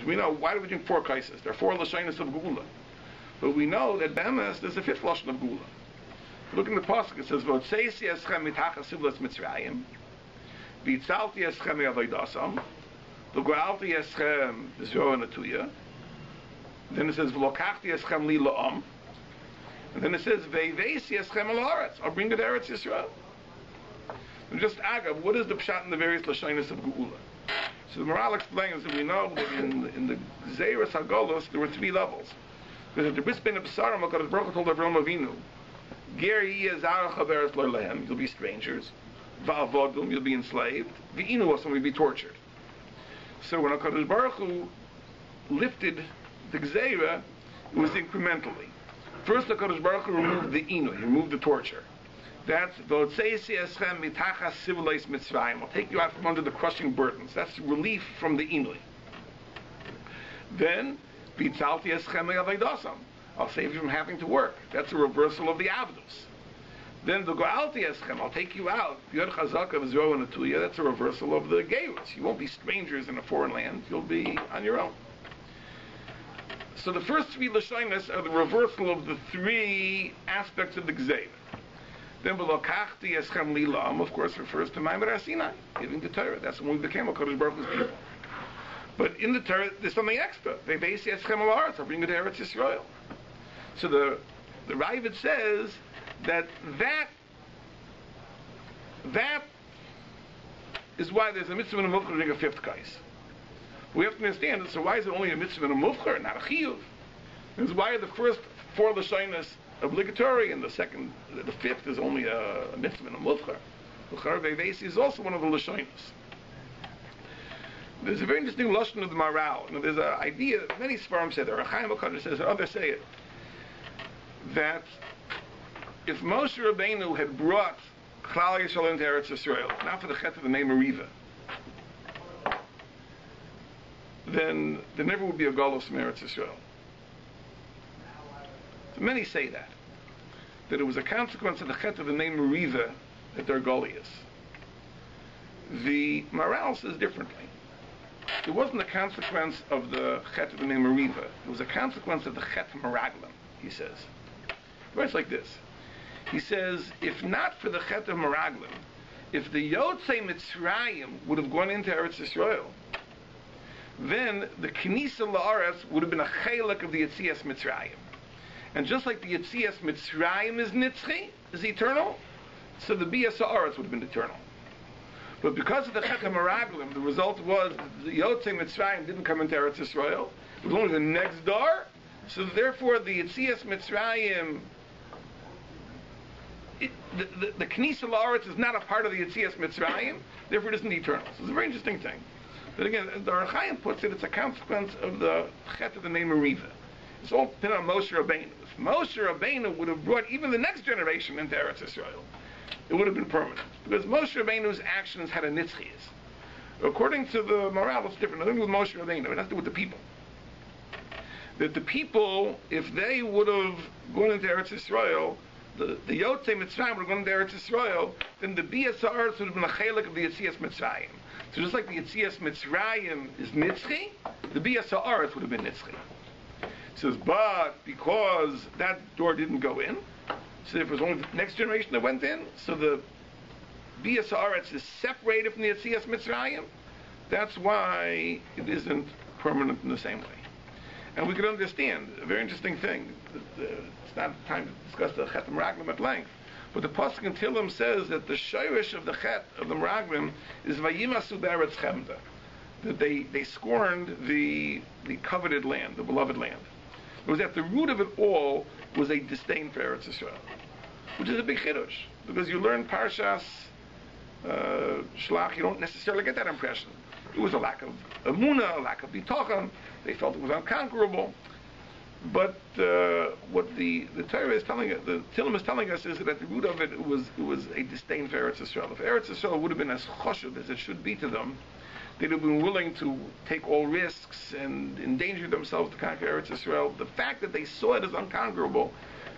We know, why do we drink 4 kaises? There are 4 lashonos of Geula. But we know that Bemes, there's a 5th lashon of Geula. Look in the pasuk, it says, V'otzeisi eschem mitachas sivlas Mitzrayim, v'itzalti eschem me'avoidasam, v'go'alti eschem b'zroa natuya. Then it says, V'lokachti eschem li la'am. And then it says, Ve'ivesi eschem al haaretz. I'll bring it to Eretz Yisrael. And just agav, what is the pshat in the various lashonos of Geula? So the moral explains that we know that in the Gzeiras HaGolos there were 3 levels. Because at the Bris Ben Absarim, HaKadosh Baruch Hu told Avraham Avinu, Ger yeh zarach haveres lo lehem, you'll be strangers. Va'avodum, you'll be enslaved. V'inu osam, you'll be tortured. So when HaKadosh Baruch Hu lifted the Gzeira, it was incrementally. First, HaKadosh Baruch Hu removed the inu, he removed the torture. That's V'otzeisi eschem mitachas sivlos Mitzrayim. I'll take you out from under the crushing burdens. That's relief from the inui. Then V'itzalti eschem me'avoidasam. I'll save you from having to work. That's a reversal of the avdus. Then the go'alti eschem. I'll take you out. Yod chazaka v'zroa natuya. That's a reversal of the geirus. You won't be strangers in a foreign land. You'll be on your own. So the first 3 lashonos are the reversal of the 3 aspects of the gzeira. Then V'lokachti eschem li la'am, of course, refers to Ma'amar Sinai, giving the Torah. That's when we became a Kodesh Baruch Hu's people. But in the Torah, there's something extra. Ve'ivesi eschem al haaretz, I'll bring it to Eretz Yisrael. So the Ravid says that is why there's a mitzvah and a mufcher to drink a 5th kais. We have to understand it. So why is it only a mitzvah and a mufcher, not a chiyuv? This is why the first 4 lashonos obligatory, and the 5th is only a mitzvah and a mufcher. L'char ve'ivesi is also one of the lashonos. There's a very interesting lashon of the Maral. Now, there's an idea that many Sfarim say, the Chaim HaKadosh says, and others say it, that if Moshe Rabbeinu had brought Klal Yisrael into Eretz Yisrael, not for the chet of the name Meriva, then there never would be a Golos from Eretz Yisrael. So many say that it was a consequence of the chet of the name Meriva that they're Goliaths. The Maral says differently. It wasn't a consequence of the chet of the name Meriva. It was a consequence of the chet Meraglim, he says. He writes like this. He says, if not for the chet of Meraglim, if the Yotzei Mitzrayim would have gone into Eretz Yisrael, then the Knisa La'aretz would have been a chelak of the Yetzias Mitzrayim. And just like the Yetzias Mitzrayim is Nitzchi, is eternal, so the Bias Ha'aretz would have been eternal. But because of the Chet HaMeraglim, the result was the Yotzei Mitzrayim didn't come into Eretz Yisrael. It was only the next door. So therefore the Yetzias Mitzrayim, the Knisa La'aretz is not a part of the Yetzias Mitzrayim, therefore it isn't eternal. So it's a very interesting thing. But again, the Darchei puts it, it's a consequence of the Chet of the name Meriva. It's all dependent on Moshe Rabbeinu. If Moshe Rabbeinu would have brought even the next generation into Eretz Yisrael, it would have been permanent. Because Moshe Rabbeinu's actions had a nitzchias. According to the moral, it's different. Nothing with Moshe Rabbeinu. It has to do with the people. That the people, if they would have gone into Eretz Yisrael, the Yotzei Mitzrayim would have gone into Eretz Yisrael, then the Bias Ha'aretz would have been a chelik of the Yetzias Mitzrayim. So just like the Yetzias Mitzrayim is nitzchi, the Bias Ha'aretz would have been nitzchi. It says, but because that door didn't go in, so if it was only the next generation that went in, so the Bias Ha'aretz is separated from the Yetzias Mitzrayim, that's why it isn't permanent in the same way. And we can understand a very interesting thing. It's not time to discuss the Chet Meraglim at length, but the Pasuk in Tehillim says that the shayrish of the Chet of the Meraglim is Vayimasu Be'eretz Chemda, that they scorned the coveted land, the beloved land. It was at the root of it all was a disdain for Eretz Yisrael, which is a big chiddush, because you learn Parshas Shlach, you don't necessarily get that impression. It was a lack of emunah, a lack of bitachon. They felt it was unconquerable. But what the Torah is telling us, the Tehillim is telling us, is that at the root of it, it was a disdain for Eretz Yisrael. If Eretz Yisrael would have been as choshev as it should be to them, they'd have been willing to take all risks and endanger themselves to conquer Eretz Yisrael. The fact that they saw it as unconquerable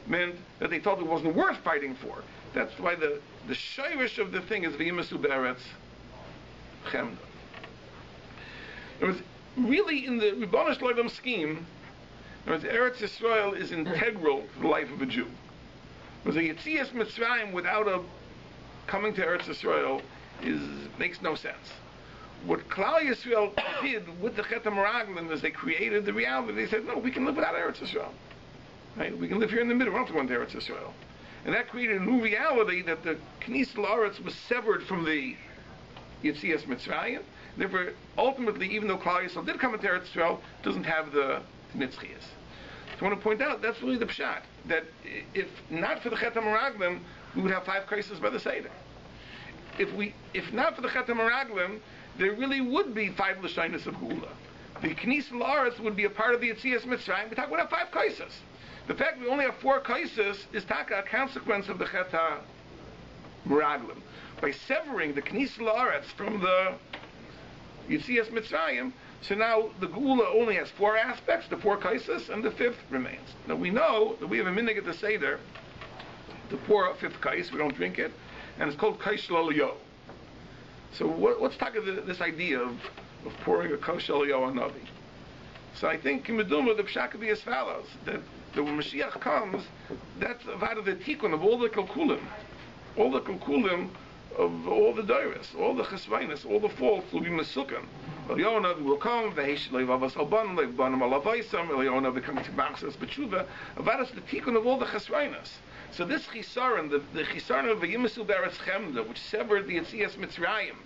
meant that they thought it wasn't worth fighting for. That's why the shayrish of the thing is v'yimasu be'eretz chemda. really in the Ribono Shel Olam scheme, Eretz Yisrael is integral to the life of a Jew. Because a Yetzias Mitzrayim without a coming to Eretz Yisrael makes no sense. What Kollel Yisrael did with the Chet HaMeraglim is they created the reality. They said, no, we can live without Eretz Yisrael. Right? We can live here in the middle. We don't have to go into Eretz Yisrael. And that created a new reality that the Knis L'Aretz was severed from the Yetzias Mitzrayim. Therefore, ultimately, even though Kollel Yisrael did come into Eretz Yisrael, it doesn't have the Nitzchias. So I want to point out, that's really the pshat. That if not for the Chet HaMeraglim, we would have 5 kaisos by the Seder. If not for the Chet HaMeraglim, there really would be 5 Lashonos of Gula. The Knis L'Aretz would be a part of the Yetzias Mitzrayim. We'd have 5 kaisos. The fact we only have 4 kaisos is a consequence of the Chet HaMeraglim. By severing the Knis L'Aretz from the Yetzias Mitzrayim, so now the Gula only has 4 aspects, the 4 kaisos, and the 5th remains. Now we know that we have a minhag at the Seder to pour a 5th kais, we don't drink it, and it's called kais shel Eliyahu. So what's talk of this idea of pouring a kais shel Eliyahu on Navi? So I think in Meduma the pshat could be as follows, that when Mashiach comes, that's out of the tikkun of all the kalkulim of all the dairis, all the chesvainis, all the faults will be mesukan. Eliyahu Navi will come, v'heish leivavas alban, leivbanim alavaisam, Eliyahu Navi coming to Machzas B'tshuva, avadas the tikkun of all the chesvainis. So this chisaron, the chisaron of V'yimasu Beretz Chemda, which severed the Yetzias Mitzrayim,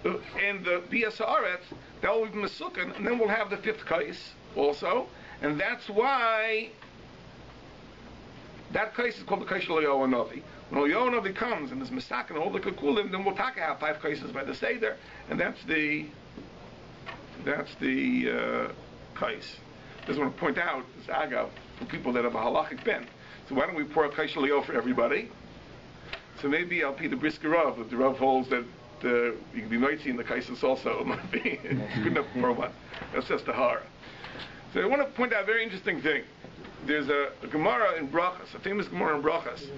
and the Bias Haaretz, that will be mesukan, and then we'll have the 5th kais also, and that's why that kais is called the kais shel Eliyahu Navi. When Eliyahu Navi comes and is misakin all the kakulim, then we'll have 5 kaisos by the Seder, and that's the kais. I just want to point out this agav for people that have a halachic bent. So why don't we pour a kais shel Eliyahu for everybody? So maybe I'll be the brisker Rav, if the Rav holds that you can be noisy in the kaisos also. It might be good enough to pour one. That's just the hara. So I want to point out a very interesting thing. There's a Gemara in Brachas, a famous Gemara in Brachas.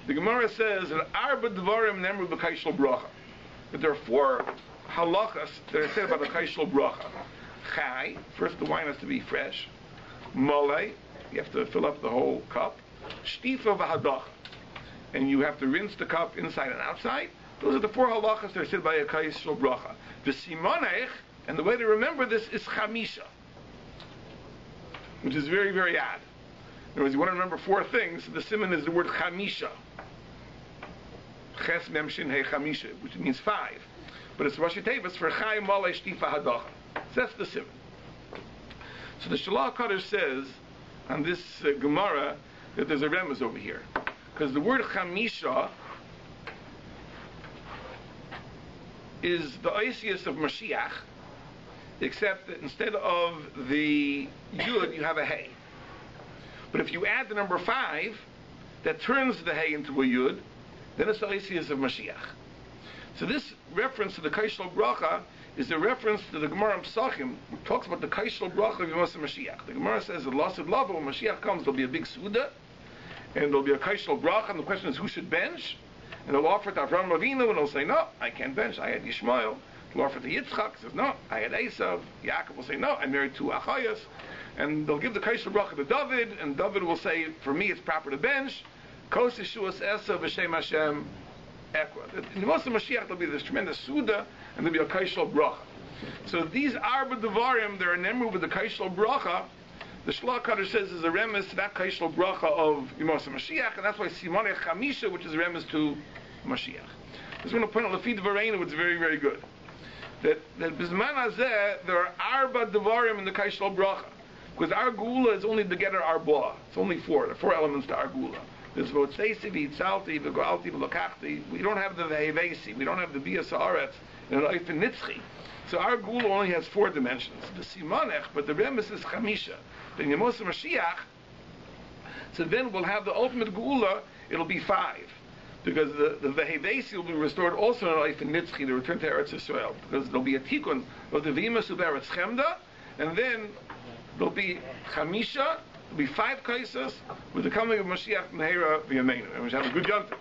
The Gemara says that Arba Dvarim Nemru B'Kais Shel Bracha. That there are 4 halachas that are said about the Kais Shel Bracha. Chai, first the wine has to be fresh. Mole, you have to fill up the whole cup. Shtifa v'hadacha, and you have to rinse the cup inside and outside. Those are the 4 halachas that are said by a Kais Shel Bracha. The simonech, and the way to remember this is chamisha, which is very, very odd. In other words, you want to remember 4 things. The simon is the word chamisha. Ches mem shin he chamisha, which means 5. But it's Rashi Tevis for Chai Malei Shtifa Hadacha. So that's the simon. So the Shalach Kadosh says on this Gemara that there's a remez over here. Because the word chamisha is the oisius of Mashiach, except that instead of the yud, you have a hey. But if you add the number 5, that turns the hay into a yud, then it's the oisius of Mashiach. So this reference to the kais shel bracha is a reference to the Gemara in Pesachim, which talks about the kais shel bracha of Yemos Mashiach. The Gemara says that Lasid Lava, when Mashiach comes, there'll be a big suda, and there'll be a kais shel bracha, and the question is who should bench? And they'll offer to Avraham Avinu, and they'll say, no, I can't bench, I had Yishmael. They'll offer to Yitzchak, says, no, I had Esav. Yaakov will say, no, I married 2 achayas. And they'll give the kais shel bracha to David, and David will say, for me it's proper to bench. Kos Yeshuas Esav v'Shem Hashem Ekra. In the most of Mashiach there'll be this tremendous suda, and there'll be a kais shel bracha. So these arba devarim, they're a nemru with the kais shel bracha. The Shlach Kadosh says is a remes to that kais shel bracha of Yemos Mashiach, and that's why Simonech Chamisha, which is a remes to Mashiach. I just want to point out Lefid Vareinu, which is very, very good. That Bizman Hazeh, there are arba devarim in the kais shel bracha. Because our gula is only the getter arba. It's only 4. There are 4 elements to our gula. There's votseisi, v'itzalti, v'goalti, v'lokachti. We don't have the vehevesi. We don't have the bias haaretz and the oifen nitzchi. So our gula only has 4 dimensions. The simonech, but the remes is chamisha. Then Yemos Mashiach, so then we'll have the ultimate gula, it'll be 5. Because the vehevesi will be restored also in oifen nitzchi, the return to Eretz Yisrael. Because there'll be a tikkun of the v'imas uberetz chemda, and then there'll be chamisha, there'll be 5 kaisos with the coming of Mashiach Mehera v'yameinu. And we shall have a good yom tov.